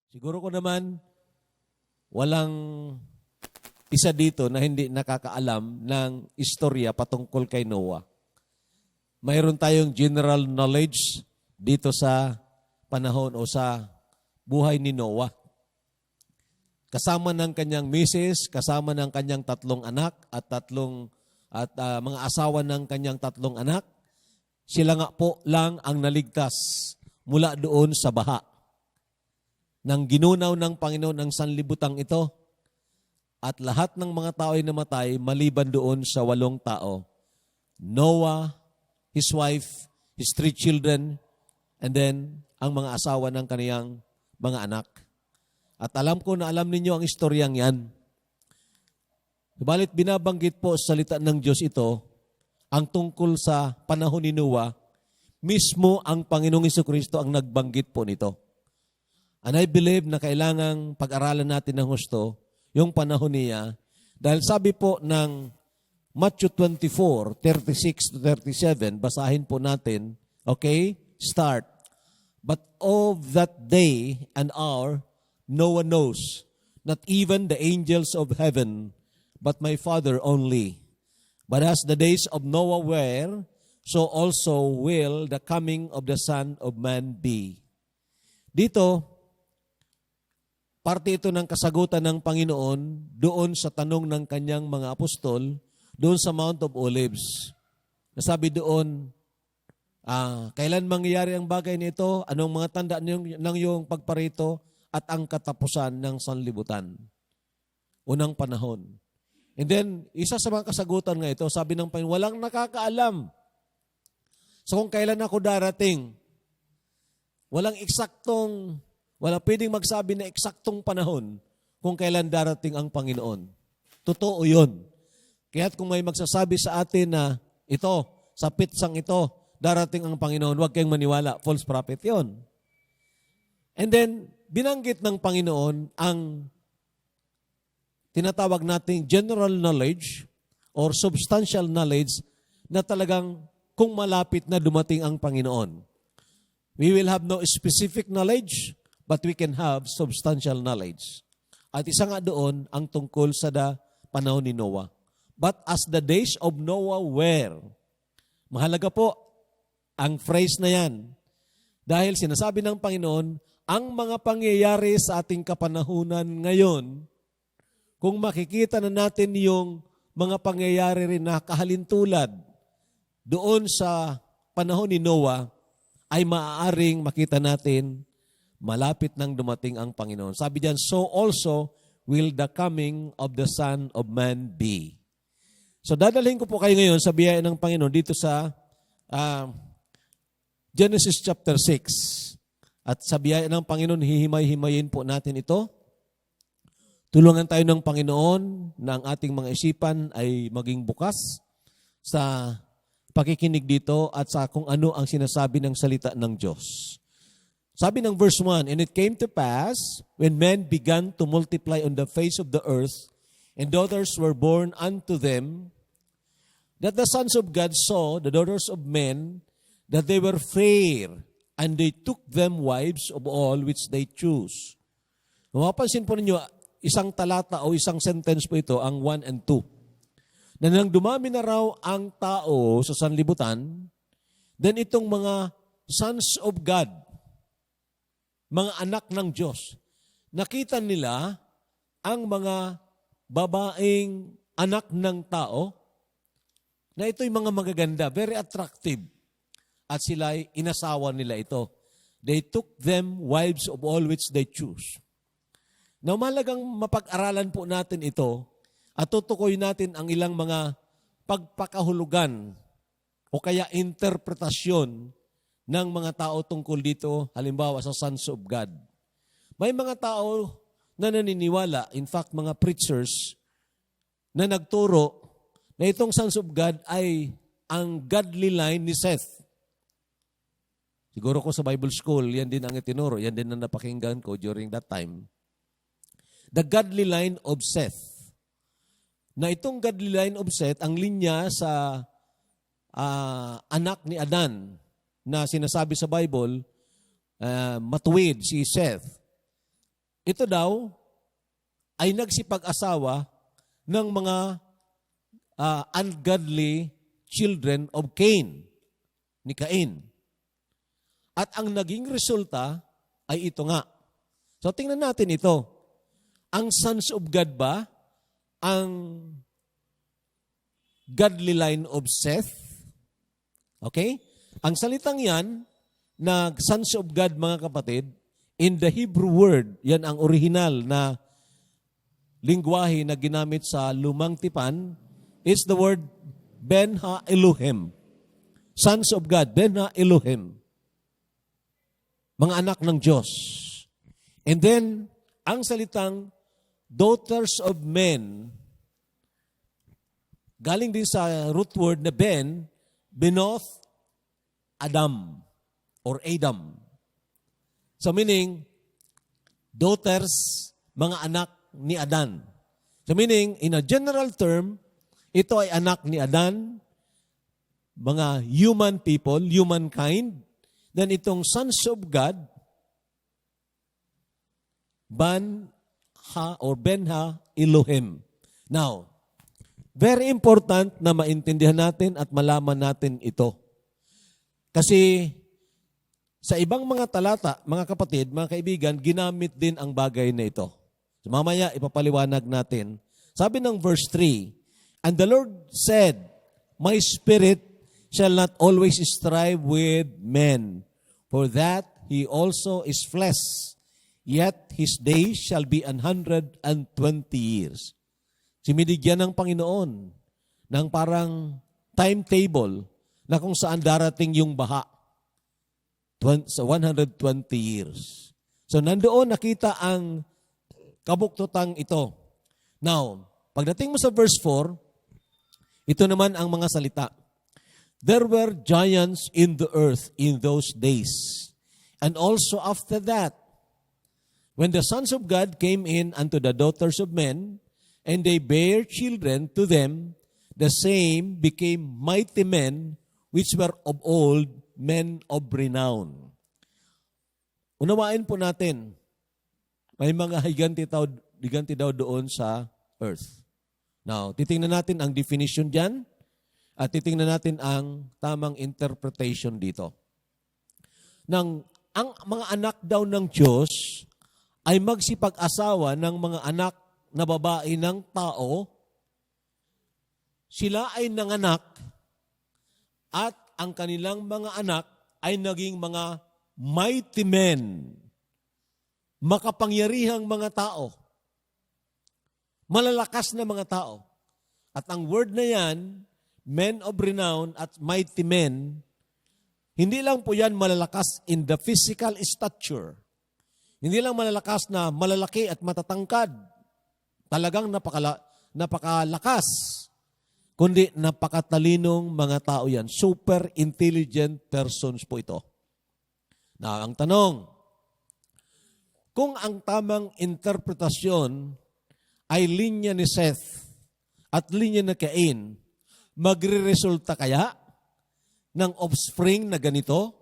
Siguro ko naman, walang isa dito na hindi nakakaalam ng istorya patungkol kay Noah. Mayroon tayong general knowledge dito sa panahon o sa buhay ni Noah. Kasama ng kanyang misis, kasama ng kanyang tatlong anak at mga asawa ng kanyang tatlong anak, sila nga po lang ang naligtas mula doon sa baha. Nang ginunaw ng Panginoon ang sanlibutang ito, at lahat ng mga tao ay namatay maliban doon sa 8 tao. Noah, his wife, his 3 children, and then ang mga asawa ng kaniyang mga anak. At alam ko na alam ninyo ang istoryang yan. Subalit binabanggit po sa salita ng Diyos ito, ang tungkol sa panahon ni Noah, mismo ang Panginoong Jesucristo ang nagbanggit po nito. And I believe na kailangang pag-aralan natin ng husto yung panahon niya. Dahil sabi po ng Matthew 24, 36 to 37, basahin po natin. Okay? Start. But of that day and hour, no one knows, not even the angels of heaven, but my Father only. But as the days of Noah were, so also will the coming of the Son of Man be. Dito, parte ito ng kasagutan ng Panginoon doon sa tanong ng kanyang mga apostol, doon sa Mount of Olives. Nasabi doon, kailan mangyayari ang bagay nito? Anong mga tanda ng iyong pagparito at ang katapusan ng sanlibutan? Unang panahon. And then, isa sa mga kasagutan nga ito, sabi ng Panginoon, walang nakakaalam sa kung kailan ako darating. Wala pwedeng magsabi na eksaktong panahon kung kailan darating ang Panginoon. Totoo yun. Kaya't kung may magsasabi sa atin na ito, sa pitsang ito, darating ang Panginoon, huwag kayong maniwala. False prophet yun. And then, binanggit ng Panginoon ang tinatawag nating general knowledge or substantial knowledge na talagang kung malapit na dumating ang Panginoon. We will have no specific knowledge, but we can have substantial knowledge. At isa nga doon ang tungkol sa panahon ni Noah. But as the days of Noah were, mahalaga po ang phrase na yan. Dahil sinasabi ng Panginoon, ang mga pangyayari sa ating kapanahunan ngayon, kung makikita na natin yung mga pangyayari rin na kahalintulad doon sa panahon ni Noah, ay maaaring makita natin malapit nang dumating ang Panginoon. Sabi diyan, so also will the coming of the Son of Man be. So dadalhin ko po kayo ngayon sa biyaya ng Panginoon dito sa Genesis chapter 6. At sa biyaya ng Panginoon, hihimay-himayin po natin ito. Tulungan tayo ng Panginoon na ang ating mga isipan ay maging bukas sa pakikinig dito at sa kung ano ang sinasabi ng salita ng Diyos. Sabi ng verse 1, and it came to pass, when men began to multiply on the face of the earth, and daughters were born unto them, that the sons of God saw the daughters of men, that they were fair, and they took them wives of all which they choose. Mapapansin po ninyo, isang talata o isang sentence po ito, ang 1 and 2. Na nang dumami na raw ang tao sa sanlibutan, then itong mga sons of God, mga anak ng Diyos, nakita nila ang mga babaeng anak ng tao na ito'y mga magaganda, very attractive. At sila'y inasawa nila ito. They took them wives of all which they choose. Na malagang mapag-aralan po natin ito at tutukoy natin ang ilang mga pagpakahulugan o kaya interpretasyon ng mga tao tungkol dito, halimbawa sa sons of God. May mga tao na naniniwala, in fact mga preachers, na nagturo na itong sons of God ay ang godly line ni Seth. Siguro ko sa Bible school, yan din ang itinuro, yan din ang napakinggan ko during that time. The godly line of Seth. Na itong godly line of Seth, ang linya sa anak ni Adan, na sinasabi sa Bible, matuwid si Seth. ito daw ay nagsipag-asawa ng mga ungodly children of Cain, ni Cain. At ang naging resulta ay ito nga. So tingnan natin ito. Ang sons of God ba ang godly line of Seth? Okay? Ang salitang yan na sons of God, mga kapatid, in the Hebrew word, yan ang original na lingwahe na ginamit sa Lumang Tipan, is the word Ben Ha Elohim. Sons of God, Ben Ha Elohim. Mga anak ng Diyos. And then, ang salitang daughters of men, galing din sa root word na Ben, Benoth Adam or Adam. So meaning, daughters, mga anak ni Adan. So meaning, in a general term, ito ay anak ni Adan, mga human people, humankind. Then itong sons of God, Ben-Ha or Ben-Ha Elohim. Now, very important na maintindihan natin at malaman natin ito. Kasi sa ibang mga talata, mga kapatid, mga kaibigan, ginamit din ang bagay na ito. So mamaya ipapaliwanag natin. Sabi ng verse 3, "And the Lord said, My spirit shall not always strive with men, for that he also is flesh, yet his days shall be 120 years. Sinibigyan ng Panginoon ng parang timetable na kung saan darating yung baha sa 120 years. So nandoon nakita ang kabuktutang ito. Now, pagdating mo sa verse 4, ito naman ang mga salita. There were giants in the earth in those days. And also after that, when the sons of God came in unto the daughters of men, and they bare children to them, the same became mighty men, which were of old, men of renown. Unawain po natin, may mga higanti daw doon sa earth. Now, titingnan natin ang definition dyan, at titingnan natin ang tamang interpretation dito. Ang mga anak daw ng Diyos ay magsipag-asawa ng mga anak na babae ng tao. Sila ay nanganak at ang kanilang mga anak ay naging mga mighty men, makapangyarihang mga tao, malalakas na mga tao. At ang word na yan, men of renown at mighty men, hindi lang po yan malalakas in the physical stature. Hindi lang malalakas na malalaki at matatangkad. Talagang napakalakas. Kundi napakatalinong mga tao yan. Super intelligent persons po ito. Na ang tanong, kung ang tamang interpretasyon ay linya ni Seth at linya ni Cain, magre-resulta kaya ng offspring na ganito?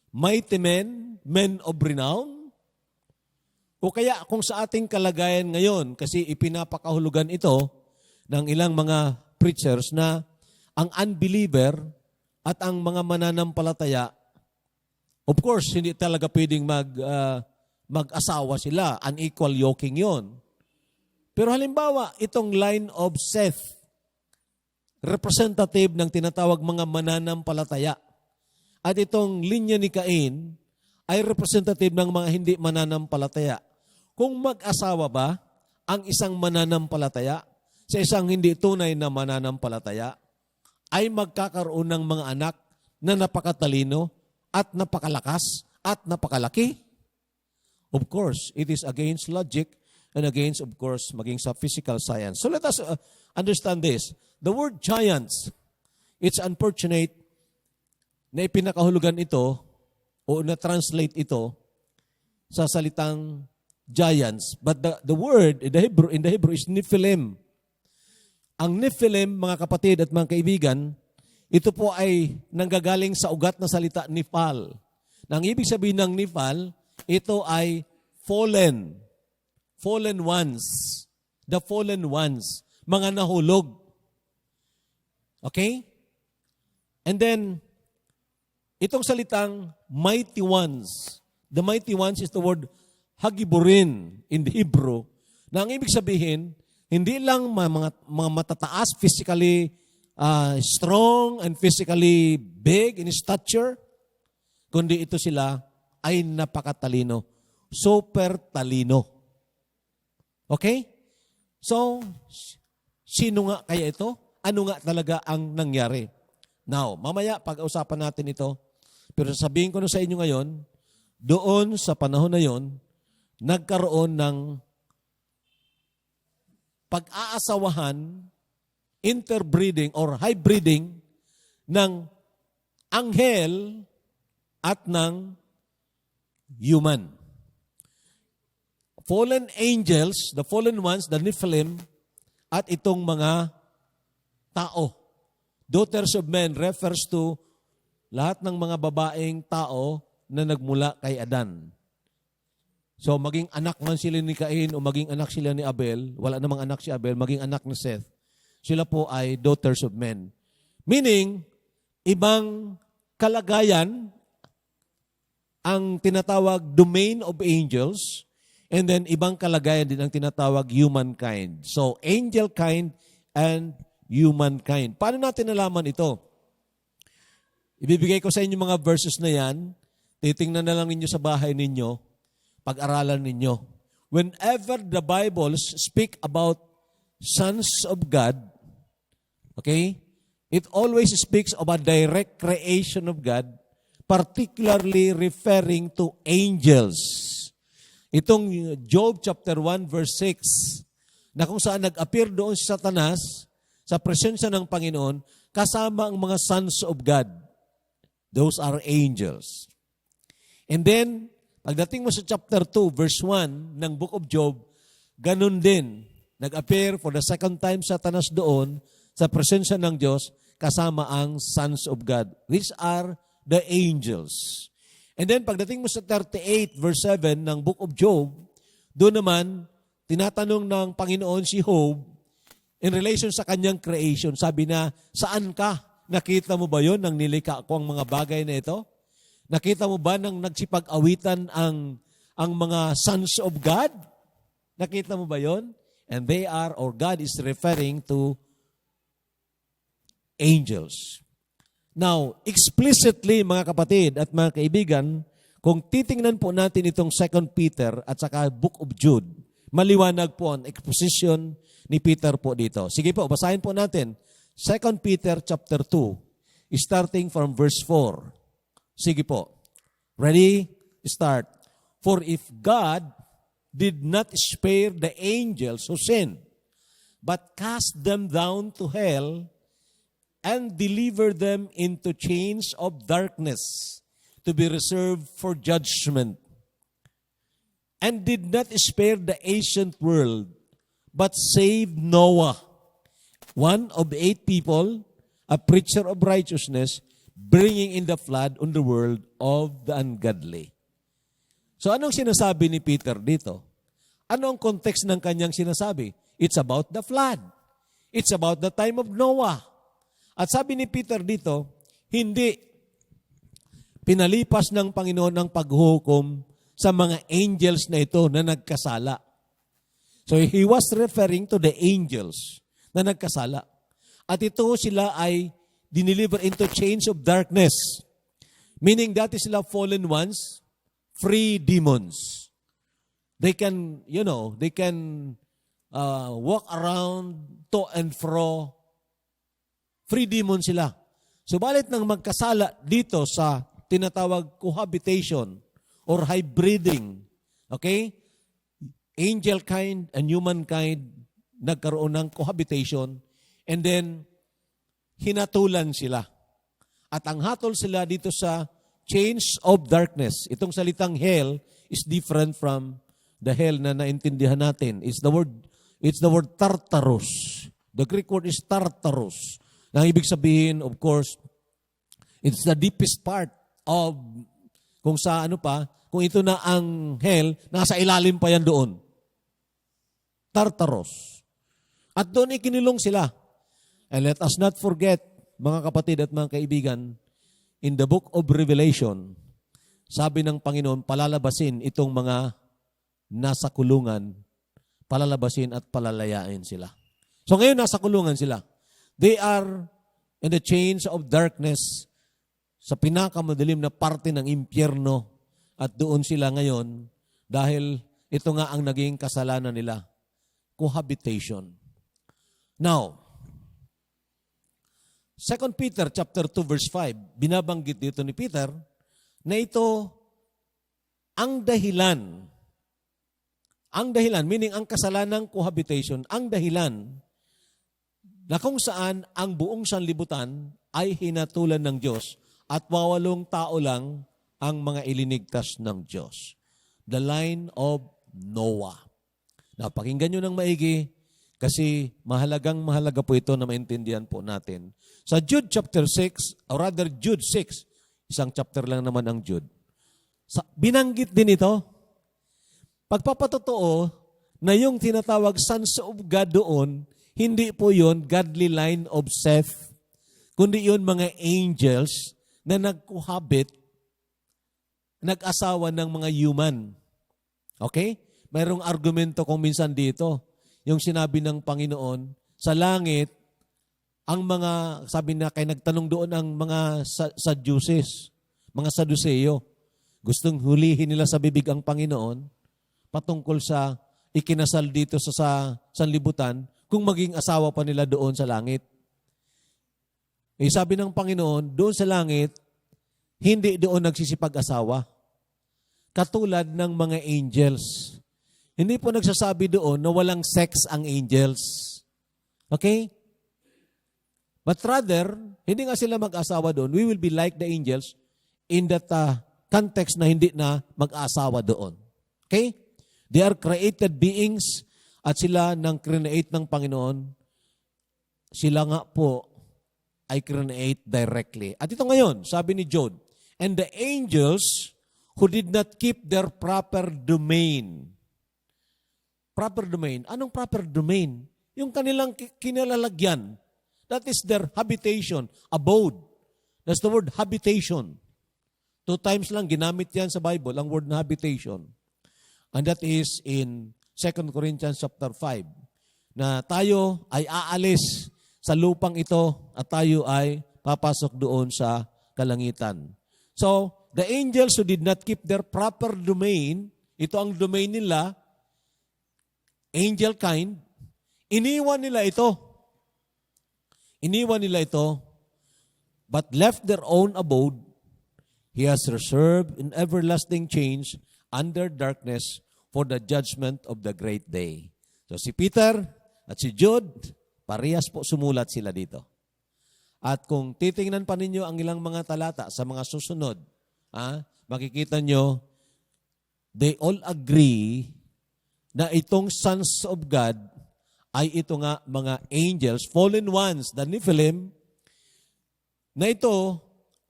Mighty men, men of renown? O kaya kung sa ating kalagayan ngayon, kasi ipinapakahulugan ito ng ilang mga preachers na ang unbeliever at ang mga mananampalataya, of course, hindi talaga pwedeng mag-asawa sila. Unequal yoking yon. Pero halimbawa, itong line of Seth, representative ng tinatawag mga mananampalataya. At itong linya ni Cain ay representative ng mga hindi mananampalataya. Kung mag-asawa ba ang isang mananampalataya sa isang hindi tunay na mananampalataya, ay magkakaroon ng mga anak na napakatalino at napakalakas at napakalaki? Of course, it is against logic and against, of course, maging sa physical science. So let us understand this. The word giants, it's unfortunate na ipinakahulugan ito o na-translate ito sa salitang giants. But the word in the Hebrew is Nephilim. Ang Nephilim, mga kapatid at mga kaibigan, ito po ay nanggagaling sa ugat na salita Nephal. Nang ibig sabihin ng Nephal, ito ay fallen. fallen ones. The fallen ones. Mga nahulog. Okay? And then, itong salitang mighty ones. The mighty ones is the word hagiburin in the Hebrew. Na ang ibig sabihin, hindi lang mga matataas, physically strong and physically big in stature, kundi ito sila ay napakatalino. Super talino. Okay? So, sino nga kaya ito? Ano nga talaga ang nangyari? Now, mamaya pag-usapan natin ito, pero sasabihin ko na sa inyo ngayon, doon sa panahon na yon, nagkaroon ng pag-aasawahan, interbreeding or hybriding ng anghel at ng human. Fallen angels, the fallen ones, the Nephilim, at itong mga tao. Daughters of men refers to lahat ng mga babaeng tao na nagmula kay Adan. So maging anak man sila ni Cain o maging anak sila ni Abel, wala namang anak si Abel, maging anak ni Seth, sila po ay daughters of men. Meaning, ibang kalagayan ang tinatawag domain of angels, and then ibang kalagayan din ang tinatawag humankind. So, angel kind and humankind. Paano natin nalaman ito? Ibibigay ko sa inyo mga verses na yan. Titingnan na lang ninyo sa bahay ninyo. Pag-aralan ninyo. Whenever the Bible speak about sons of God, okay, it always speaks of a direct creation of God, particularly referring to angels. Itong Job chapter 1 verse 6, na kung saan nag-appear doon si Satanas sa presensya ng Panginoon, kasama ang mga sons of God. Those are angels. And then, pagdating mo sa chapter 2, verse 1 ng book of Job, ganun din. Nag-appear for the second time Satanas doon sa presensya ng Diyos kasama ang sons of God. These are the angels. And then pagdating mo sa 38, verse 7 ng book of Job, doon naman, tinatanong ng Panginoon si Job in relation sa kanyang creation. Sabi na, saan ka? Nakita mo ba yon nang nilikha ko ang mga bagay na ito? Nakita mo ba nang nagsipag-awitan ang mga sons of God? Nakita mo ba yon? And they are, or God is referring to angels. Now, explicitly mga kapatid at mga kaibigan, kung titingnan po natin itong 2 Peter at saka Book of Jude, maliwanag po ang exposition ni Peter po dito. Sige po, basahin po natin. 2 Peter chapter 2, starting from verse 4. Sige po. Ready? Start. For if God did not spare the angels who sinned, but cast them down to hell and deliver them into chains of darkness to be reserved for judgment, and did not spare the ancient world, but saved Noah, one of 8 people, a preacher of righteousness, bringing in the flood on the world of the ungodly. So anong sinasabi ni Peter dito? Ano ang context ng kanyang sinasabi? It's about the flood. It's about the time of Noah. At sabi ni Peter dito, hindi pinalipas ng Panginoon ang paghuhukom sa mga angels na ito na nagkasala. So he was referring to the angels na nagkasala. At ito sila ay dineliver into chains of darkness. Meaning dati sila fallen ones, free demons. They can, walk around to and fro. Free demon sila. Subalit nang magkasala dito sa tinatawag cohabitation or hybriding, okay? Angel kind and human kind nagkaroon ng cohabitation, and then hinatulan sila. At ang hatol sila dito sa chains of darkness. Itong salitang hell is different from the hell na naintindihan natin. It's the word Tartarus. The Greek word is Tartarus. Na ibig sabihin, of course, it's the deepest part of kung ito na ang hell, nasa ilalim pa yan doon. Tartaros. At doon ikinilong sila. And let us not forget, mga kapatid at mga kaibigan, in the book of Revelation, sabi ng Panginoon, palalabasin itong mga nasa kulungan, palalabasin at palalayain sila. So ngayon nasa kulungan sila. They are in the chains of darkness, sa pinakamadilim na parte ng impyerno, at doon sila ngayon dahil ito nga ang naging kasalanan nila. Cohabitation. Now, 2 Peter chapter 2 verse 5, binabanggit dito ni Peter na ito ang dahilan, meaning ang kasalanang cohabitation, ang dahilan na kung saan ang buong sanlibutan ay hinatulan ng Diyos at 80 tao lang ang mga ilinigtas ng Diyos. The line of Noah. Now, pakinggan nyo ng maigi kasi mahalaga po ito na maintindihan po natin. Sa Jude chapter 6, or rather Jude 6, isang chapter lang naman ang Jude. Binanggit din ito. Pagpapatotoo na yung tinatawag sons of God doon, hindi po yun godly line of Seth, kundi yun mga angels na nagkuhabit, nag-asawa ng mga human. Okay? Mayroong argumento kung minsan dito, yung sinabi ng Panginoon, sa langit, ang mga, sabi na kay nagtanong doon ang mga Sadducees, mga Saduceo, gustong hulihin nila sa bibig ang Panginoon, patungkol sa ikinasal dito sa sanlibutan, kung maging asawa pa nila doon sa langit. Eh, sabi ng Panginoon, doon sa langit, hindi doon nagsisipag-asawa. Katulad ng mga angels. Hindi po nagsasabi doon na walang sex ang angels. Okay? But rather, hindi nga sila mag-asawa doon. We will be like the angels in that context na hindi na mag-asawa doon. Okay? They are created beings at sila nang create ng Panginoon. Sila nga po ay create directly. At ito ngayon, sabi ni Job, and the angels who did not keep their proper domain. Proper domain. Anong proper domain? Yung kanilang kinalalagyan. That is their habitation, abode. That's the word habitation. 2 times lang ginamit yan sa Bible, ang word na habitation. And that is in 2 Corinthians chapter 5. Na tayo ay aalis sa lupang ito at tayo ay papasok doon sa kalangitan. So, the angels who did not keep their proper domain, ito ang domain nila, angel kind, iniwan nila ito. Iniwan nila ito, but left their own abode. He has reserved in everlasting change under darkness for the judgment of the great day. So si Peter at si Jude, parehas po sumulat sila dito. At kung titingnan pa ninyo ang ilang mga talata sa mga susunod, makikita nyo, they all agree na itong sons of God ay ito nga mga angels, fallen ones, the Nephilim, na ito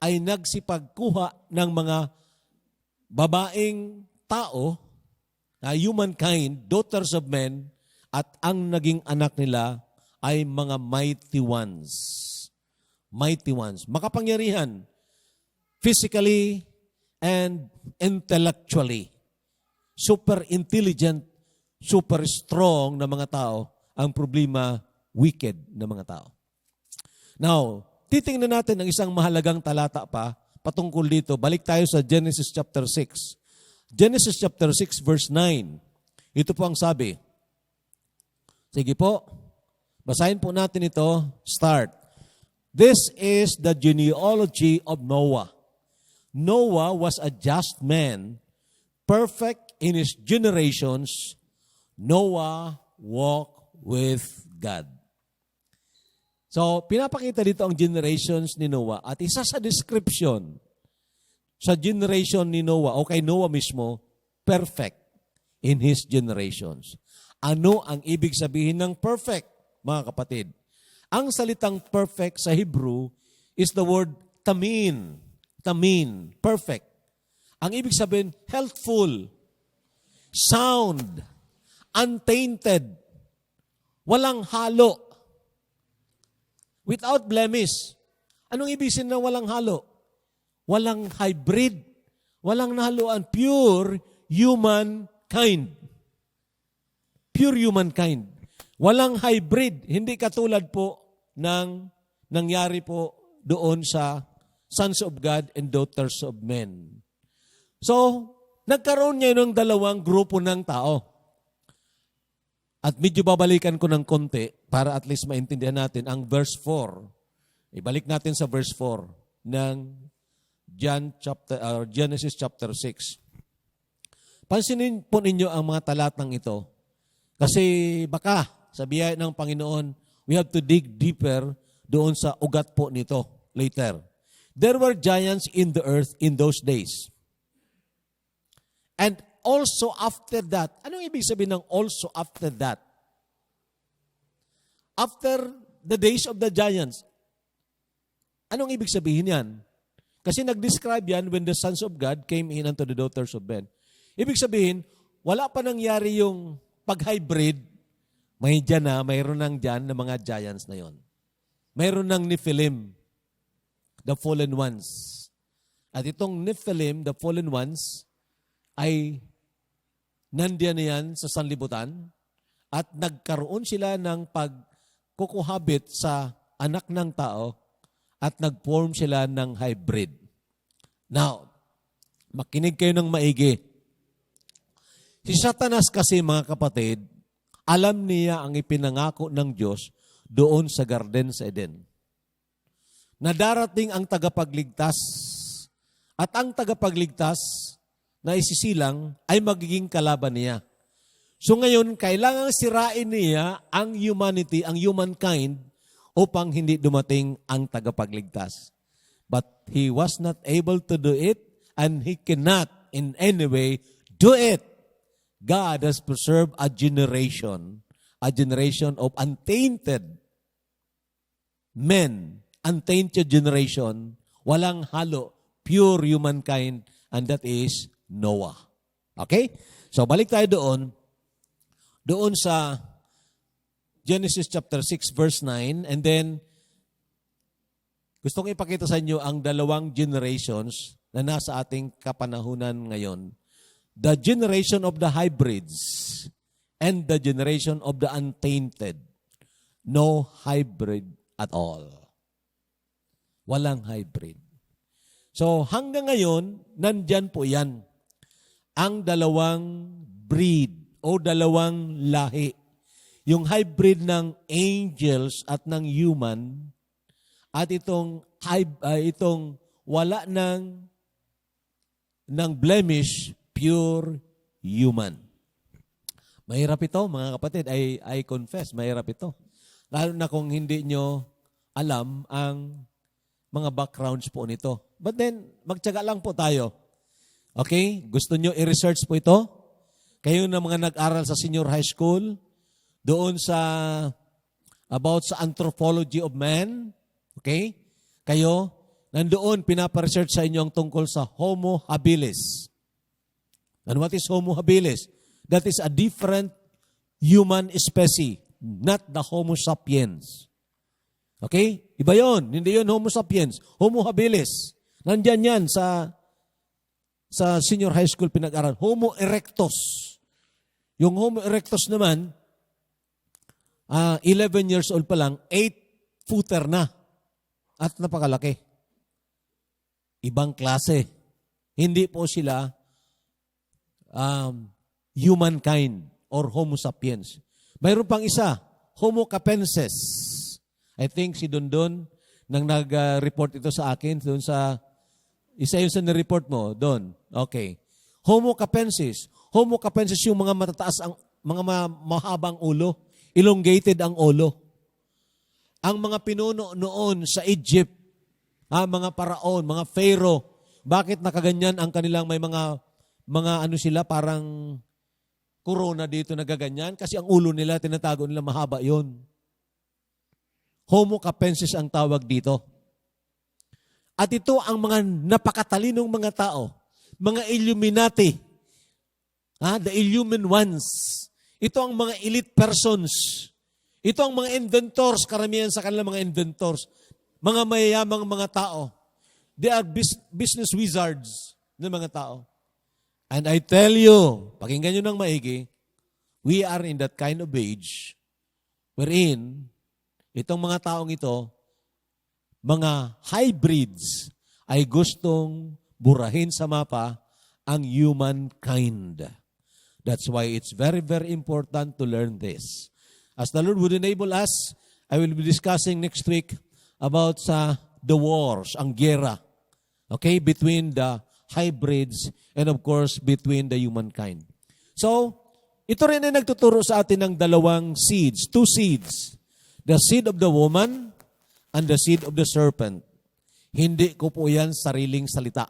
ay nagsipagkuha ng mga babaeng tao, humankind, daughters of men, at ang naging anak nila ay mga mighty ones. Mighty ones. Makapangyarihan, physically and intellectually. Super intelligent, super strong na mga tao. Ang problema, wicked na mga tao. Now, titingnan natin ang isang mahalagang talata pa patungkol dito. Balik tayo sa Genesis chapter 6. Genesis chapter 6 verse 9. Ito po ang sabi. Sige po, basahin po natin ito. Start. This is the genealogy of Noah. Noah was a just man, perfect in his generations. Noah walked with God. So, pinapakita dito ang generations ni Noah at isa sa description sa generation ni Noah o kay Noah mismo, perfect in his generations. Ano ang ibig sabihin ng perfect, mga kapatid? Ang salitang perfect sa Hebrew is the word tamin. Tamin, perfect. Ang ibig sabihin, healthful, sound, untainted, Walang halo. Without blemish. Anong ibig sabihin ng walang halo? Walang hybrid. Walang nahaluan. Pure human kind. Pure human kind. Walang hybrid. Hindi katulad po ng nangyari po doon sa sons of God and daughters of men. So, nagkaroon niya ng dalawang grupo ng tao. At medyo babalikan ko ng konti para at least maintindihan natin ang verse 4. Ibalik natin sa verse 4 ng Genesis chapter 6. Pansinin po ninyo ang mga talatang ito. Kasi baka sa biyaya ng Panginoon, we have to dig deeper doon sa ugat po nito later. There were giants in the earth in those days. And also after that, anong ibig sabihin ng also after that? After the days of the giants, anong ibig sabihin yan? Kasi nag-describe yan when the sons of God came in unto the daughters of men. Ibig sabihin, wala pa nangyari yung pag-hybrid, mayroon nang dyan ng mga giants na yon. Mayroon ng Nephilim, the fallen ones. At itong Nephilim, the fallen ones, ay nandiyan yan sa sanlibutan at nagkaroon sila ng pagkukuhabit sa anak ng tao at nag-form sila ng hybrid. Now, makinig kayo ng maigi. Si Satanas kasi, mga kapatid, alam niya ang ipinangako ng Diyos doon sa Garden sa Eden. Na darating ang tagapagligtas at ang tagapagligtas na isisilang ay magiging kalaban niya. So ngayon, kailangang sirain niya ang humanity, ang humankind, upang hindi dumating ang tagapagligtas. But he was not able to do it, and he cannot in any way do it. God has preserved a generation of untainted men, untainted generation, walang halo, pure humankind, and that is Noah. Okay? So, balik tayo doon sa Genesis chapter 6 verse 9, and then gusto kong ipakita sa inyo ang dalawang generations na nasa ating kapanahunan ngayon. The generation of the hybrids and the generation of the untainted. No hybrid at all. Walang hybrid. So hanggang ngayon, nandyan po yan. Ang dalawang breed o dalawang lahi. Yung hybrid ng angels at ng human at itong wala ng blemish, pure human. Mahirap ito, mga kapatid. I confess, mahirap ito. Lalo na kung hindi nyo alam ang mga backgrounds po nito. But then, magtiyaga lang po tayo. Okay? Gusto nyo i-research po ito? Kayo na mga nag-aral sa senior high school, doon about sa anthropology of man, okay? Kayo, nandoon, pinaparesearch sa inyo ang tungkol sa Homo habilis. And what is Homo habilis? That is a different human species, not the Homo sapiens. Okay? Iba yun. Hindi yun Homo sapiens. Homo habilis. Nandyan yan sa senior high school pinag-aral. Homo erectus. Yung Homo erectus naman, 11 years old pa lang, 8-footer na. At napakalaki. Ibang klase. Hindi po sila humankind or Homo sapiens. Mayroon pang isa, Homo capensis. I think si Dondon nang nag-report ito sa akin doon sa isa yun sa nireport mo doon. Okay. Homo capensis. Homo capensis yung mga matataas ang mga mahabang ulo, elongated ang ulo. Ang mga pinuno noon sa Egypt, mga paraon, mga pharaoh, bakit nakaganyan ang kanilang may mga ano sila parang corona dito nagaganyan? Kasi ang ulo nila, tinatago nila mahaba yon. Homo capensis ang tawag dito. At ito ang mga napakatalinong mga tao, mga Illuminati, the Illumin ones. Ito ang mga elite persons. Ito ang mga inventors, karamihan sa kanila mga inventors, mga mayayamang mga tao. They are business wizards ng mga tao. And I tell you, pakinggan nyo ng maigi, we are in that kind of age wherein itong mga taong ito, mga hybrids, ay gustong burahin sa mapa ang humankind. That's why it's very, very important to learn this. As the Lord would enable us, I will be discussing next week about the wars, ang gera, okay, between the hybrids and of course between the humankind. So, ito rin ay nagtuturo sa atin ng dalawang seeds, two seeds. The seed of the woman and the seed of the serpent. Hindi ko po yan sariling salita.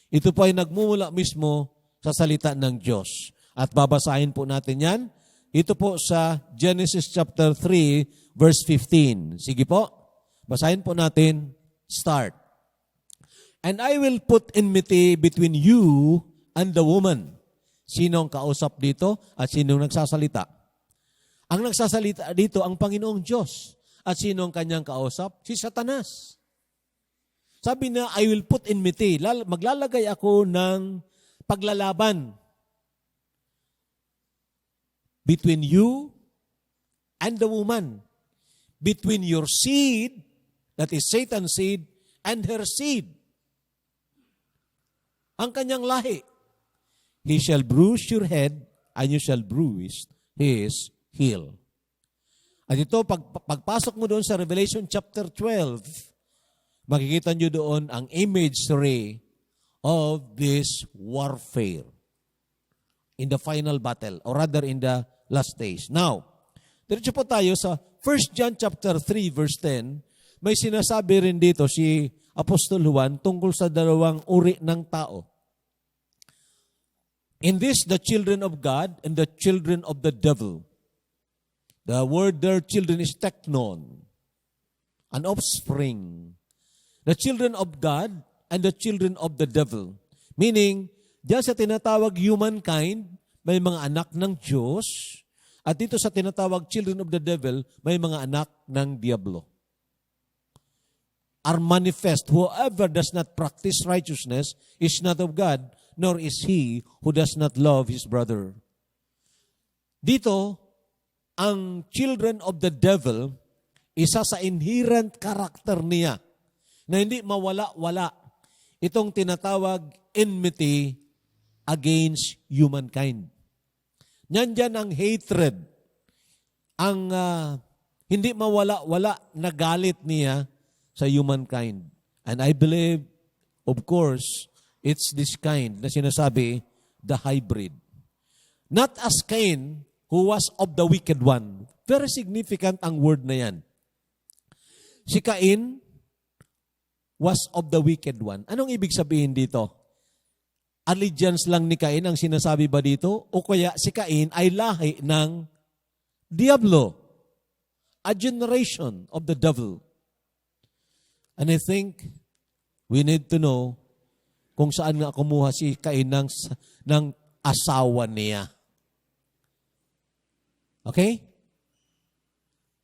Ito po ay nagmumula mismo sa salita ng Diyos. At babasahin po natin yan. Ito po sa Genesis chapter 3, verse 15. Sige po, basahin po natin. Start. And I will put enmity between you and the woman. Sino ang kausap dito at sino ang nagsasalita? Ang nagsasalita dito ang Panginoong Diyos. At sino ang kanyang kausap? Si Satanas. Sabi na, I will put enmity. Maglalagay ako ng paglalaban between you and the woman. Between your seed, that is Satan's seed, and her seed. Ang kanyang lahi. He shall bruise your head, and you shall bruise his heel. At ito, pagpasok mo doon sa Revelation chapter 12, makikita nyo doon ang imagery of this warfare in the final battle, or rather in the last days. Now, diretso po tayo sa 1 John chapter 3 verse 10. May sinasabi rin dito si Apostol Juan tungkol sa dalawang uri ng tao. In this, the children of God and the children of the devil. The word there, children, is teknon, an offspring. The children of God and the children of the devil. Meaning, diyan sa tinatawag humankind, may mga anak ng Diyos. At dito sa tinatawag children of the devil, may mga anak ng Diablo. Are manifest, whoever does not practice righteousness is not of God, nor is he who does not love his brother. Dito, ang children of the devil, isa sa inherent character niya, na hindi mawala-wala, itong tinatawag enmity against humankind. Nandyan ang hatred, ang hindi mawala-wala na galit niya sa humankind. And I believe, of course, it's this kind na sinasabi, the hybrid. Not as Cain, who was of the wicked one. Very significant ang word na yan. Si Cain was of the wicked one. Anong ibig sabihin dito? Allegiance lang ni Cain ang sinasabi ba dito? O kaya si Cain ay lahi ng Diablo, a generation of the devil. And I think we need to know kung saan nga kumuha si Cain ng asawa niya. Okay?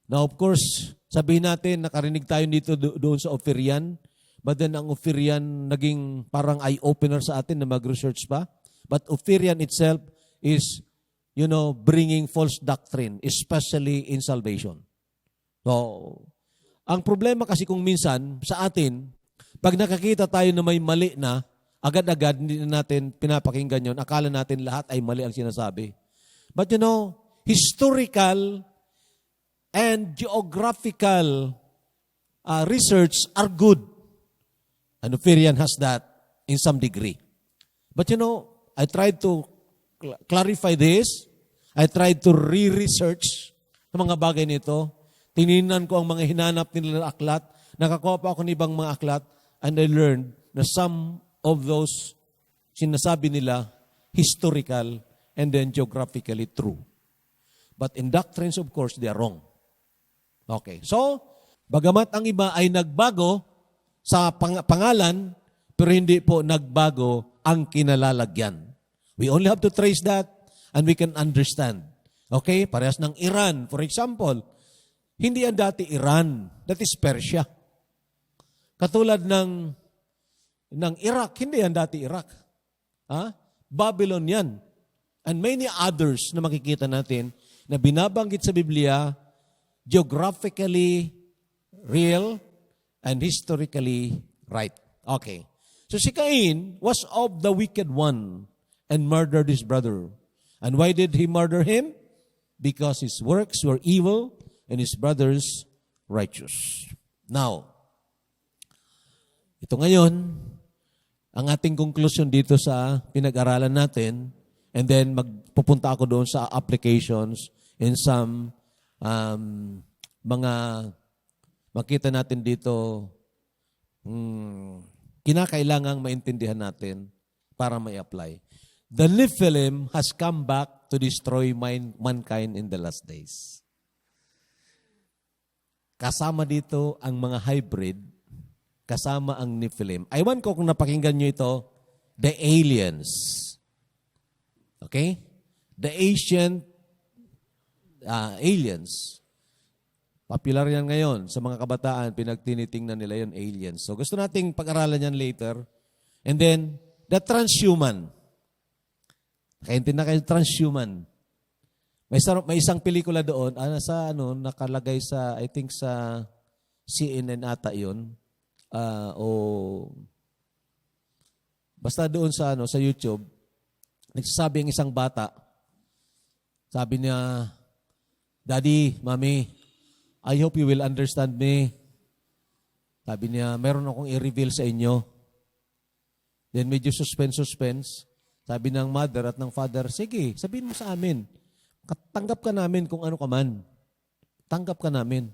Now, of course, sabihin natin, nakarinig tayo dito doon sa Ophirian. But then ang Ophirian naging parang eye-opener sa atin na mag-research pa. But Ophirian itself is, bringing false doctrine, especially in salvation. So, ang problema kasi kung minsan sa atin, pag nakakita tayo na may mali na, agad-agad hindi na natin pinapakinggan yon. Akala natin lahat ay mali ang sinasabi. But historical and geographical research are good. And Ophirian has that in some degree. But I tried to clarify this. I tried to re-research sa mga bagay nito. Tinignan ko ang mga hinanap nila na aklat. Nakakuha pa ako ng ibang mga aklat. And I learned na some of those sinasabi nila historical and then geographically true. But in doctrines, of course, they are wrong. Okay. So, bagamat ang iba ay nagbago sa pangalan, pero hindi po nagbago ang kinalalagyan. We only have to trace that and we can understand. Okay? Parehas ng Iran, for example. Hindi yan dati Iran. That is Persia. Katulad ng Iraq. Hindi yan dati Iraq. Babylon yan. And many others na makikita natin na binabanggit sa Biblia, geographically real and historically right. Okay. So si Cain was of the wicked one and murdered his brother. And why did he murder him? Because his works were evil and his brothers righteous. Now, ito ngayon, ang ating conclusion dito sa pinag-aralan natin, and then magpupunta ako doon sa applications in some mga makita natin dito kinakailangang maintindihan natin para may apply. The Nephilim has come back to destroy mankind in the last days. Kasama dito ang mga hybrid, kasama ang Nephilim. Aywan ko kung napakinggan nyo ito, the aliens. Okay? The ancient aliens. Popular yan ngayon sa mga kabataan, pinagtinitingnan nila yun, aliens. So gusto nating pag-aralan yan later. And then, the transhuman. Nakaintindi na kayo, transhuman. May isang pelikula doon, nakalagay sa, I think sa CNN ata yun. Basta doon sa YouTube, nagsasabi ang isang bata, sabi niya, Daddy, Mommy, I hope you will understand me. Sabi niya, meron akong i-reveal sa inyo. Then medyo suspense. Sabi ng mother at ng father, sige, sabihin mo sa amin. Tanggap ka namin kung ano ka man. Tanggap ka namin.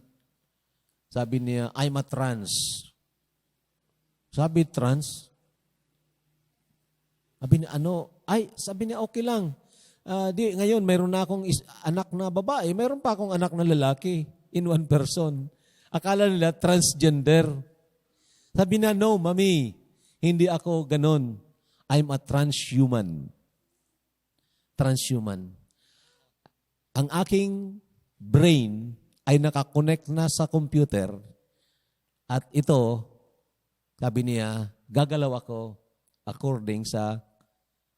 Sabi niya, I'm a trans. Sabi, trans? Sabi niya, sabi niya, okay lang. Ngayon, mayroon na akong anak na babae, mayroon pa akong anak na lalaki in one person. Akala nila transgender. Sabi na, no, Mami, hindi ako ganon. I'm a transhuman. Transhuman. Ang aking brain ay nakakonect na sa computer at ito, sabi niya, gagalaw ako according sa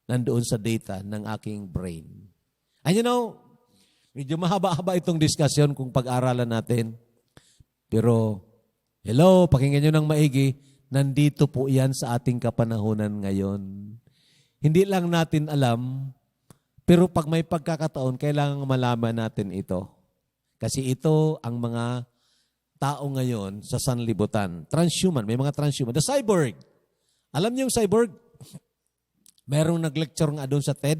nandoon sa data ng aking brain. And you know, medyo mahaba-haba itong discussion kung pag-aralan natin. Pero, hello, pakinggan nyo ng maigi, nandito po yan sa ating kapanahunan ngayon. Hindi lang natin alam, pero pag may pagkakataon, kailangan malaman natin ito. Kasi ito ang mga tao ngayon sa sanlibutan. Transhuman, may mga transhuman. The cyborg. Alam niyo yung cyborg? Merong nag-lecture nga doon sa TED.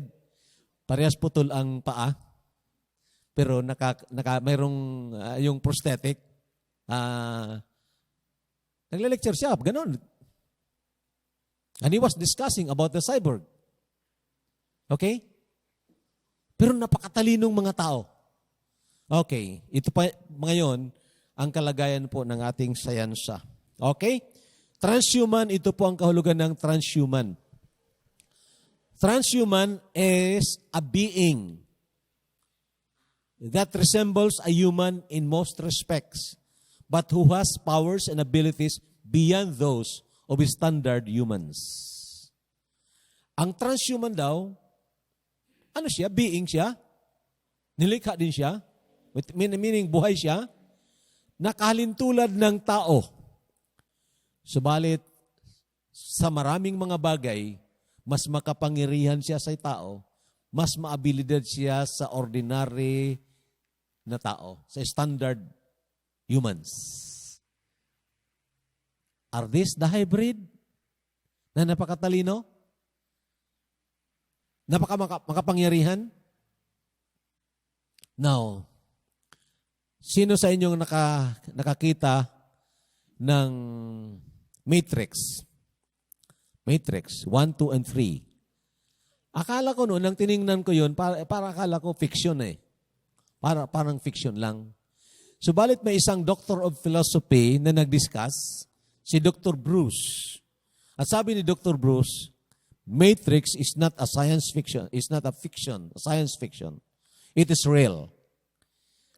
Parehas putol ang paa. Pero merong yung prosthetic. Nagle-lecture siya. Ganon. And he was discussing about the cyborg. Okay? Pero napakatalinong mga tao. Okay. Ito pa ngayon ang kalagayan po ng ating sayansa. Okay? Transhuman, ito po ang kahulugan ng transhuman. Transhuman is a being that resembles a human in most respects, but who has powers and abilities beyond those of standard humans. Ang transhuman daw, ano siya? Being siya? Nilikha din siya? Meaning buhay siya? Nakalintulad ng tao. Subalit, sa maraming mga bagay, mas makapangyarihan siya sa tao, mas maabilidad siya sa ordinary na tao, sa standard humans. Are these the hybrid na napakatalino? Makapangyarihan? Now, sino sa inyong nakakita ng Matrix? Matrix 1, 2, and 3. Akala ko noon, nang tiningnan ko yun, para akala ko fiction eh. Parang fiction lang. Subalit may isang doctor of philosophy na nag-discuss, si Dr. Bruce. At sabi ni Dr. Bruce, Matrix is not a science fiction. It's not a fiction, a science fiction. It is real.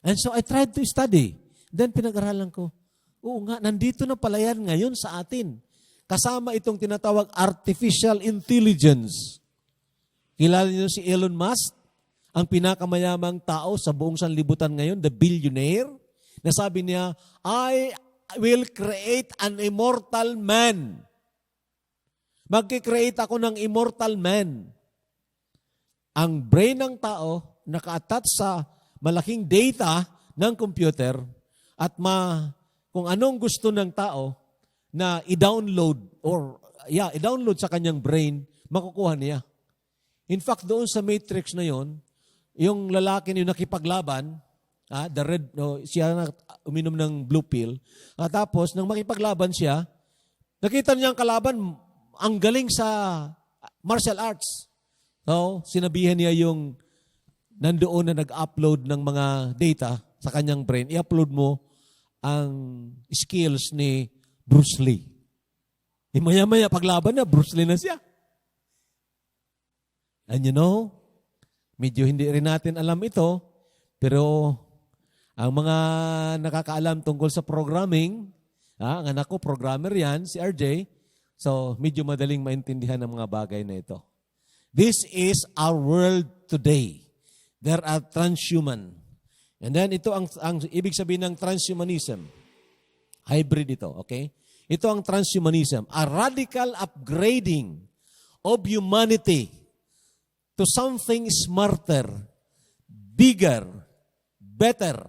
And so I tried to study. Then pinag-aralan ko, oo nga, nandito na pala yan ngayon sa atin. Kasama itong tinatawag artificial intelligence. Kilala niyo si Elon Musk, ang pinakamayamang tao sa buong sanlibutan ngayon, the billionaire, na sabi niya, I will create an immortal man. Magkikreate ako ng immortal man. Ang brain ng tao naka-attach sa malaking data ng computer at kung anong gusto ng tao na i-download i-download sa kanyang brain, makukuha niya. In fact, doon sa matrix na yon, yung lalaki na yung nakipaglaban, siya na uminom ng blue pill, tapos nang makipaglaban siya, nakita niya ang kalaban, ang galing sa martial arts. So, sinabihan niya yung nandoon na nag-upload ng mga data sa kanyang brain, i-upload mo ang skills ni Bruce Lee. Maya-maya paglaban na, Bruce Lee na siya. And you know, medyo hindi rin natin alam ito, pero ang mga nakakaalam tungkol sa programming, ang anak ko, programmer yan, si RJ, so medyo madaling maintindihan ang mga bagay na ito. This is our world today. There are transhuman. And then ito ang ibig sabihin ng transhumanism. Hybrid ito, okay? Ito ang transhumanism. A radical upgrading of humanity to something smarter, bigger, better.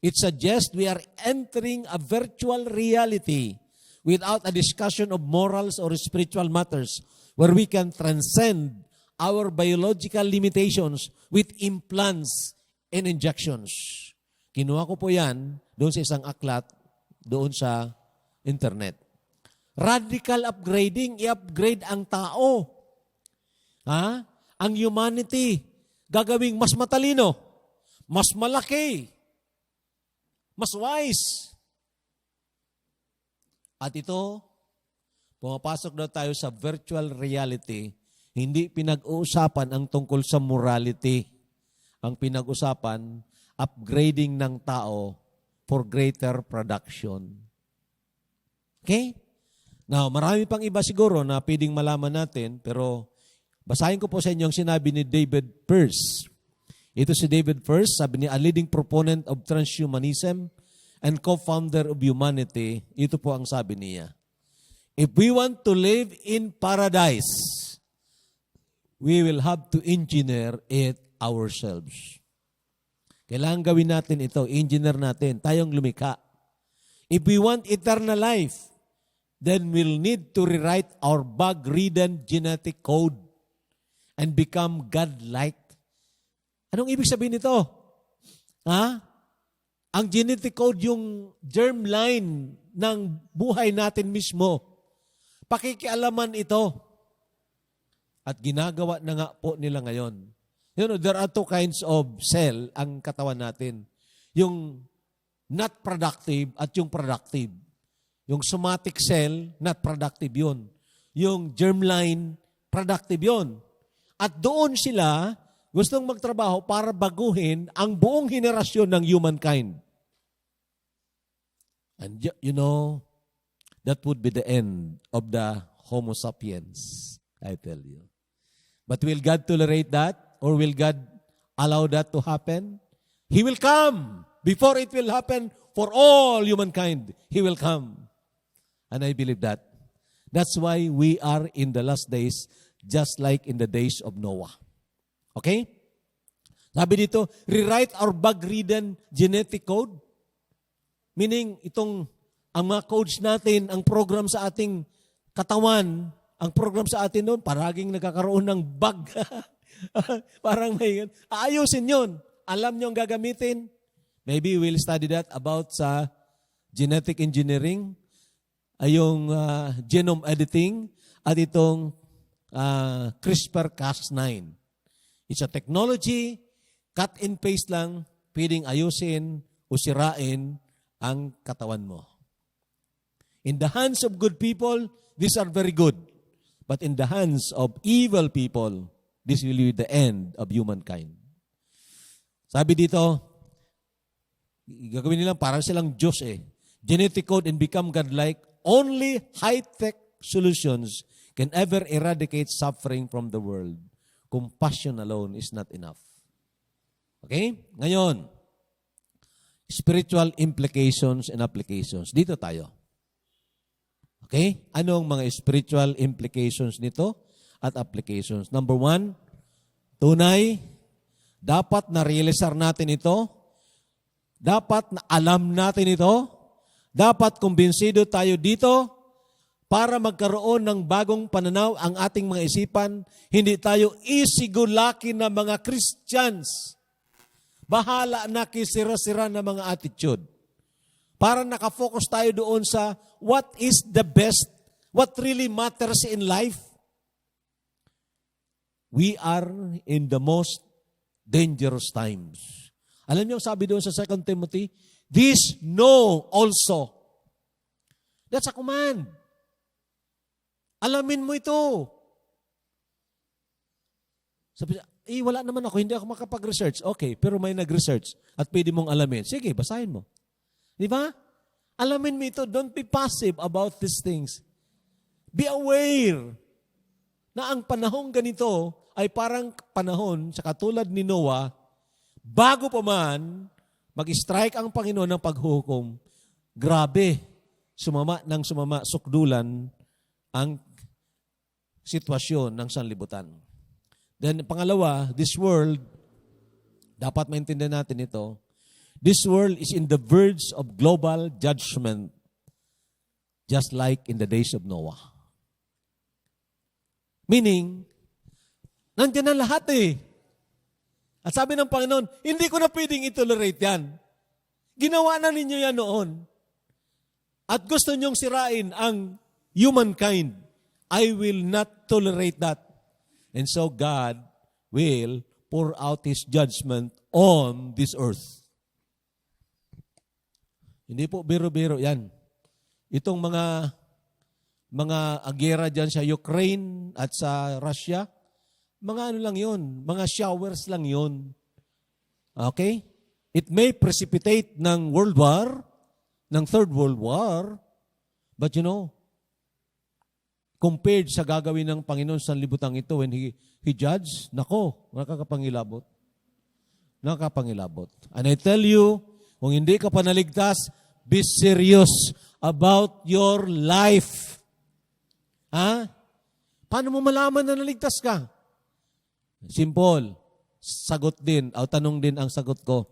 It suggests we are entering a virtual reality without a discussion of morals or spiritual matters where we can transcend our biological limitations with implants and injections. Kinuha ko po yan doon sa isang aklat, doon sa internet. Radical upgrading, i-upgrade ang tao. Ang humanity, gagawing mas matalino, mas malaki, mas wise. At ito, pumapasok na tayo sa virtual reality, hindi pinag-uusapan ang tungkol sa morality. Ang pinag-usapan, upgrading ng tao for greater production. Okay? Now, marami pang iba siguro na pwedeng malaman natin, pero basahin ko po sa inyo ang sinabi ni David Pearce. Ito si David Pearce, sabi niya, a leading proponent of transhumanism and co-founder of humanity. Ito po ang sabi niya. If we want to live in paradise, we will have to engineer it ourselves. Kailangan gawin natin ito, engineer natin, tayong lumikha. If we want eternal life, then we'll need to rewrite our bug-ridden genetic code and become God-like. Anong ibig sabihin nito? Ang genetic code, yung germline ng buhay natin mismo. Pakikialaman ito. At ginagawa na nga po nila ngayon. You know, there are two kinds of cell ang katawan natin. Yung not productive at yung productive. Yung somatic cell, not productive yun. Yung germline, productive yun. At doon sila gustong magtrabaho para baguhin ang buong henerasyon ng humankind. And you know, that would be the end of the Homo sapiens, I tell you. But will God tolerate that? Or will God allow that to happen? He will come. Before it will happen for all humankind, He will come. And I believe that. That's why we are in the last days, just like in the days of Noah. Okay? Sabi dito, rewrite our bug-ridden genetic code. Meaning, ang mga codes natin, ang program sa ating katawan, ang program sa atin doon, paraging nagkakaroon ng bug. Parang may, ayusin yun. Alam nyo ang gagamitin. Maybe we'll study that about sa genetic engineering, yung genome editing, at itong CRISPR-Cas9. It's a technology, cut and paste lang, pwedeng ayusin o sirain ang katawan mo. In the hands of good people, these are very good. But in the hands of evil people, this will be the end of humankind. Sabi dito, Gagawin nilang parang silang Diyos eh. Genetic code and become godlike. Only high-tech solutions can ever eradicate suffering from the world. Compassion alone is not enough. Okay? Ngayon, spiritual implications and applications. Dito tayo. Okay? Ano ang mga spiritual implications nito at applications? Number 1, tunay, dapat na-realisar natin ito. Dapat na alam natin ito. Dapat kumbinsido tayo dito para magkaroon ng bagong pananaw ang ating mga isipan. Hindi tayo easy-go-lucky na mga Christians. Bahala na kisira-sira na mga attitude. Para nakafocus tayo doon sa what is the best, what really matters in life. We are in the most dangerous times. Alam niyo, sabi doon sa 2 Timothy, this know also. That's a command. Alamin mo ito. Sabi niya, wala naman ako, hindi ako makapag-research. Okay, pero may nag-research at pwede mong alamin. Sige, basahin mo. Di ba? Alamin mo ito. Don't be passive about these things. Be aware na ang panahong ganito ay parang panahon sa katulad ni Noah, bago pa man mag-strike ang Panginoon ng paghukom, grabe, sumama, sukdulan ang sitwasyon ng sanlibutan. Then, pangalawa, this world, dapat maintindihan natin ito, this world is in the verge of global judgment, just like in the days of Noah. Meaning, nandiyan na lahat eh. At sabi ng Panginoon, hindi ko na pwedeng itolerate yan. Ginawa na ninyo yan noon. At gusto nyong sirain ang humankind. I will not tolerate that. And so God will pour out His judgment on this earth. Hindi po biro-biro yan. Itong mga agera dyan sa Ukraine at sa Russia, mga ano lang yun, mga showers lang yun. Okay? It may precipitate ng World War, ng Third World War, but you know, compared sa gagawin ng Panginoon sa libutang ito when He judged, nako, nakakapangilabot. Nakakapangilabot. And I tell you, kung hindi ka pa naligtas, be serious about your life. Ha? Paano mo malaman na naligtas ka? Simple. Sagot din, o tanong din ang sagot ko.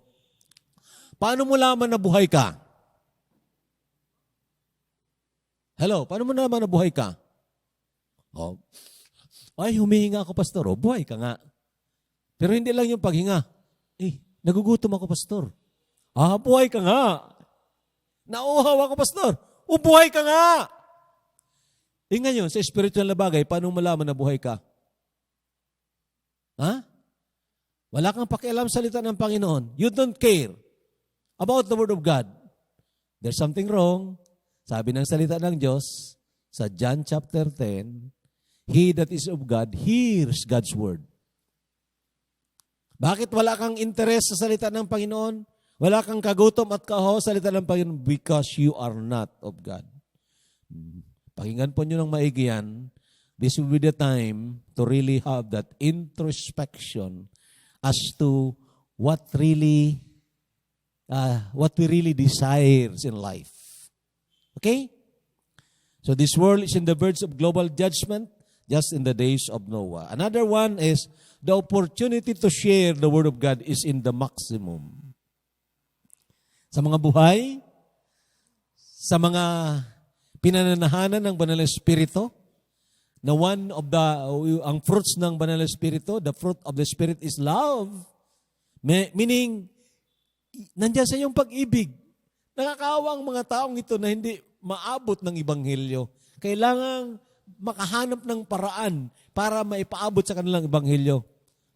Paano mo laman na buhay ka? Hello, paano mo naman na buhay ka? Oh. Ay, humihinga ako, pastor. O, buhay ka nga. Pero hindi lang yung paghinga. Nagugutom ako, pastor. Buhay ka nga. Nauuhaw ako, pastor. O, buhay ka nga. Ngayon, sa spiritual na bagay, paano malaman na buhay ka? Ha? Wala kang pakialam sa salita ng Panginoon. You don't care about the Word of God. There's something wrong. Sabi ng salita ng Diyos sa John chapter 10, He that is of God hears God's word. Bakit wala kang interes sa salita ng Panginoon? Wala kang kagutom at kaho sa salita ng Panginoon? Because you are not of God. Pakinggan po nyo ng maigi yan. This will be the time to really have that introspection as to what we really desires in life. Okay? So this world is in the verge of global judgment, just in the days of Noah. Another one is the opportunity to share the Word of God is in the maximum. Sa mga buhay, sa mga pinananahanan ng Banal na Espiritu, na one of ang fruits ng Banal na Espiritu, the fruit of the Spirit is love. Meaning, nandiyan sa iyong pag-ibig. Nakakaawa ang mga taong ito na hindi maabot ng Ebanghelyo. Kailangang makahanap ng paraan para maipaabot sa kanilang Ebanghelyo.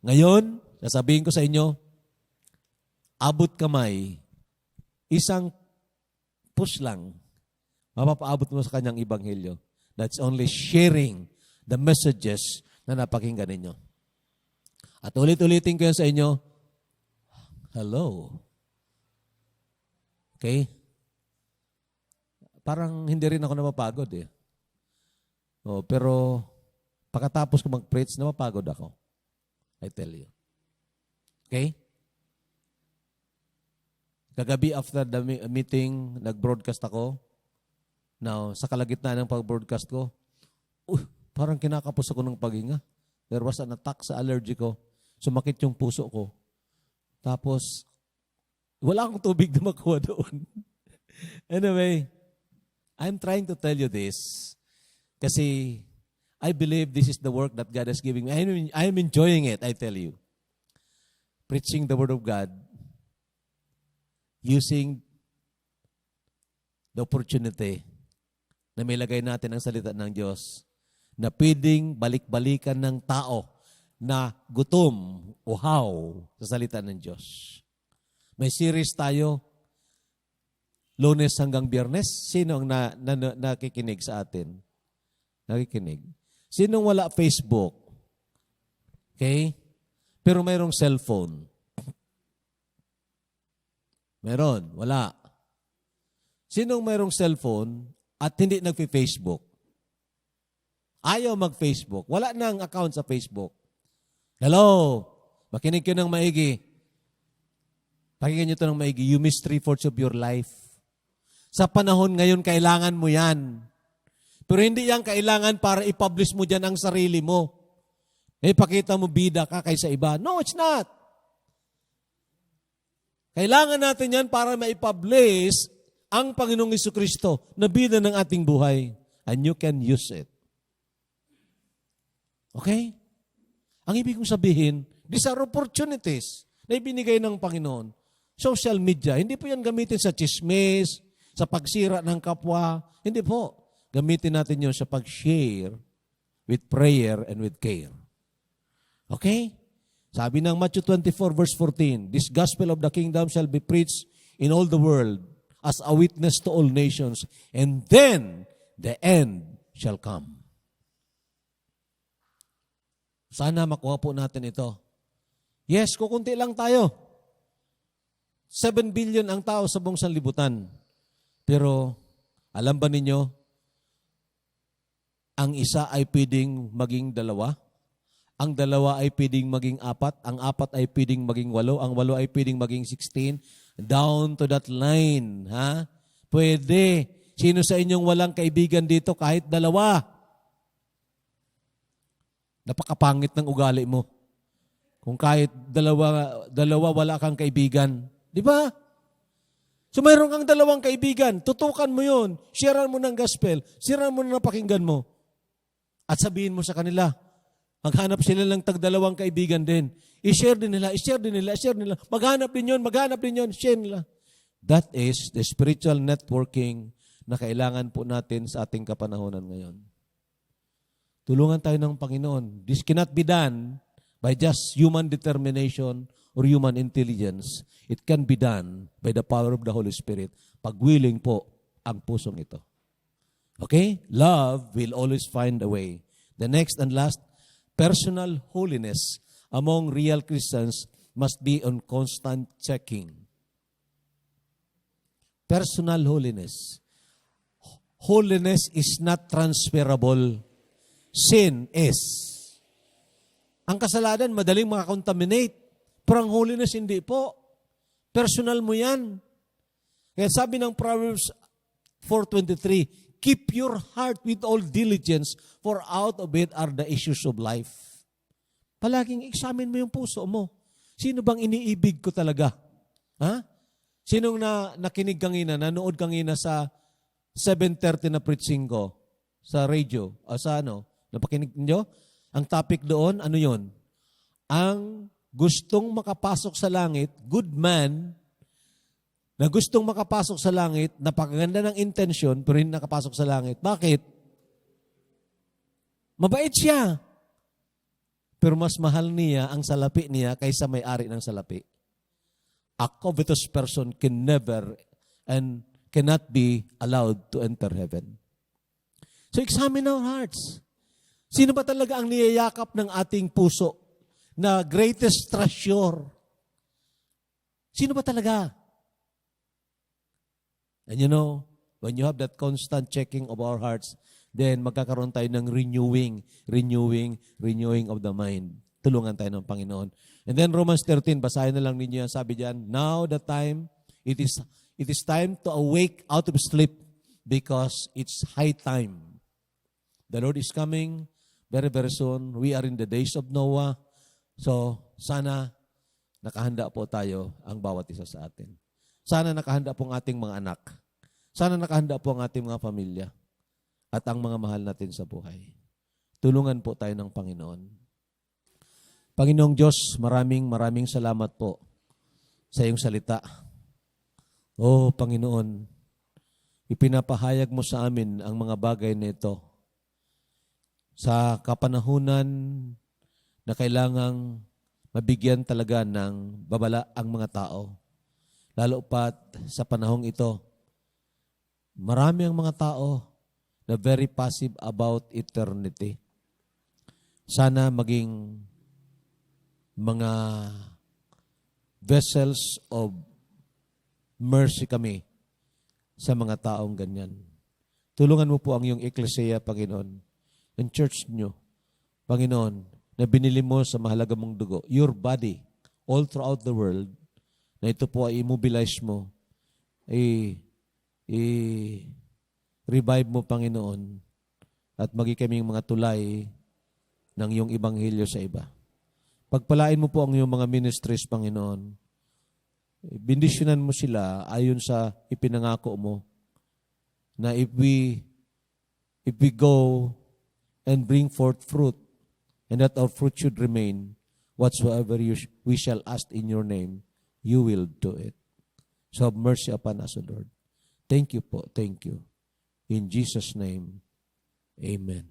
Ngayon, sasabihin ko sa inyo, abot kamay, isang push lang, mapapaabot mo sa kanyang Ebanghelyo. That's only sharing the messages na napakinggan ninyo. At ulit-ulitin ko yan sa inyo, hello. Okay? Parang hindi rin ako napapagod eh. Pero pagkatapos ko mag-preach, napapagod ako. I tell you. Okay? Kagabi after the meeting, nag-broadcast ako. Now, sa kalagitnaan ng pag-broadcast ko, parang kinakapos ako ng paghinga. There was an attack sa allergy ko. Sumakit yung puso ko. Tapos, wala akong tubig na makuha doon. Anyway, I'm trying to tell you this kasi I believe this is the work that God is giving me. I'm enjoying it, I tell you. Preaching the Word of God, using the opportunity na may lagay natin ang salita ng Diyos na pwedeng balik-balikan ng tao na gutom, uhaw sa salita ng Diyos. May series tayo, Lunes hanggang Biyernes. Sino ang nakikinig sa atin? Nakikinig. Sinong wala Facebook? Okay? Pero mayroong cellphone. Meron, wala. Sinong mayroong cellphone at hindi nagpi-Facebook? Ayaw mag-Facebook. Wala nang account sa Facebook. Hello? Makinig kayo ng maigi. Pakinggan nyo ito ng maigi. You miss 3/4 of your life. Sa panahon ngayon, kailangan mo yan. Pero hindi yan kailangan para i-publish mo dyan ang sarili mo. Pakita mo bida ka kaysa iba. No, it's not. Kailangan natin yan para ma-publish ang Panginoong Jesucristo na bida ng ating buhay. And you can use it. Okay? Ang ibig kong sabihin, these are opportunities na ibinigay ng Panginoon. Social media, hindi po yan gamitin sa chismis, sa pagsira ng kapwa. Hindi po. Gamitin natin yun sa pag-share with prayer and with care. Okay? Sabi ng Matthew 24 verse 14, this gospel of the kingdom shall be preached in all the world as a witness to all nations, and then the end shall come. Sana makuha po natin ito. Yes, kukunti lang tayo. 7 billion ang tao sa buong sanlibutan. Pero, alam ba ninyo, ang isa ay pwedeng maging 2, ang 2 ay pwedeng maging 4, ang 4 ay pwedeng maging 8, ang 8 ay pwedeng maging 16, down to that line. Ha? Pwede. Sino sa inyong walang kaibigan dito kahit 2? Napakapangit ng ugali mo. Kung kahit 2 wala kang kaibigan. Di ba? So mayroon kang 2 kaibigan. Tutukan mo yun. Sharean mo ng gospel. Sharean mo na napakinggan mo. At sabihin mo sa kanila, maghanap sila ng 2 kaibigan din. I-share din nila, i-share din nila, i-share nila. Maghanap din yun, share nila. That is the spiritual networking na kailangan po natin sa ating kapanahonan ngayon. Tulungan tayo ng Panginoon. This cannot be done by just human determination or human intelligence. It can be done by the power of the Holy Spirit. Pag willing po ang pusong ito. Okay? Love will always find a way. The next and last, personal holiness among real Christians must be on constant checking. Personal holiness. Holiness is not transferable. Sin is. Ang kasalanan, madaling makakontaminate. Pero ang holiness, hindi po. Personal mo yan. Kaya sabi ng Proverbs 4:23, keep your heart with all diligence, for out of it are the issues of life. Palaging examine mo yung puso mo. Sino bang iniibig ko talaga? Ha? Sinong nakinig kangina, nanood kangina sa 7:30 na preaching ko sa radio, o sa napakinig niyo? Ang topic doon, ano yon? Ang gustong makapasok sa langit, good man, na gustong makapasok sa langit, napakaganda ng intensyon, pero hindi nakapasok sa langit. Bakit? Mabait siya. Pero mas mahal niya ang salapi niya kaysa may-ari ng salapi. A covetous person can never and cannot be allowed to enter heaven. So examine our hearts. Sino ba talaga ang niyayakap ng ating puso na greatest treasure? Sino ba talaga? And when you have that constant checking of our hearts, then magkakaroon tayo ng renewing of the mind. Tulungan tayo ng Panginoon. And then Romans 13, basahin na lang ninyo yan. Sabi diyan, now the time, it is time to awake out of sleep because it's high time. The Lord is coming very, very soon. We are in the days of Noah. So, sana nakahanda po tayo ang bawat isa sa atin. Sana nakahanda po ang ating mga anak. Sana nakahanda po ang ating mga pamilya at ang mga mahal natin sa buhay. Tulungan po tayo ng Panginoon. Panginoong Diyos, maraming salamat po sa iyong salita. Oh, Panginoon, ipinapahayag mo sa amin ang mga bagay na ito sa kapanahunan na kailangang mabigyan talaga ng babala ang mga tao. Lalo pat sa panahong ito, marami ang mga tao na very passive about eternity. Sana maging mga vessels of mercy kami sa mga taong ganyan. Tulungan mo po ang iyong eklesiya, Panginoon, ang church nyo, Panginoon, na binili mo sa mahalaga mong dugo, your body, all throughout the world, na ito po ay immobilize mo, i-revive mo, Panginoon, at maging kaming mga tulay ng iyong ebanghelyo sa iba. Pagpalain mo po ang iyong mga ministries, Panginoon. Bendisyonan mo sila ayon sa ipinangako mo na if we go and bring forth fruit and that our fruit should remain, whatsoever we shall ask in your name, you will do it. So have mercy upon us, O Lord. Thank you po. Thank you. In Jesus' name, amen.